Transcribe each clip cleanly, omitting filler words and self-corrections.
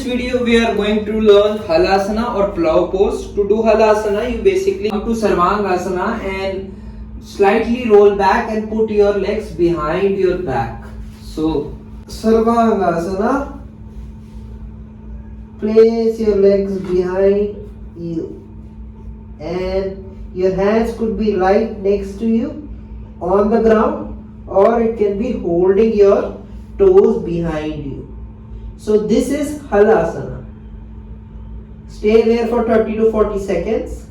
In this video we are going to learn Halasana or plow pose. To do Halasana you basically come to Sarvangasana and slightly roll back and put your legs behind your back. So Sarvangasana, place your legs behind you and your hands could be right next to you on the ground, or it can be holding your toes behind you. So this is Halasana. Stay there for 30 to 40 seconds.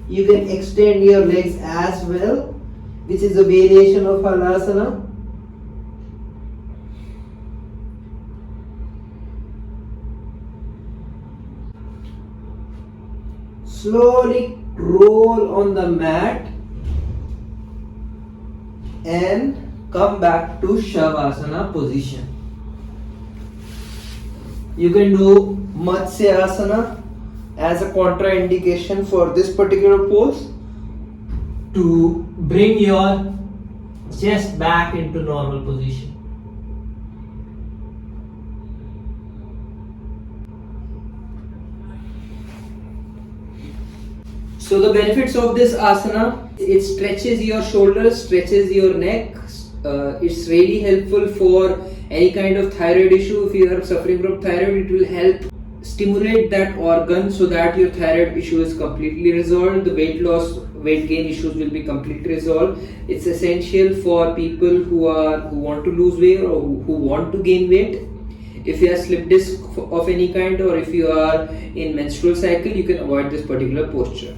You can extend your legs as well, which is a variation of Halasana. Slowly roll on the mat and come back to Shavasana position. You can do Matsyasana as a contraindication for this particular pose to bring your chest back into normal position. So the benefits of this asana, it stretches your shoulders, stretches your neck. It's really helpful for any kind of thyroid issue. If you are suffering from thyroid, it will help stimulate that organ so that your thyroid issue is completely resolved. The weight loss, weight gain issues will be completely resolved. It's essential for people who want to lose weight or who want to gain weight. If you have slip disc of any kind, or if you are in menstrual cycle, you can avoid this particular posture.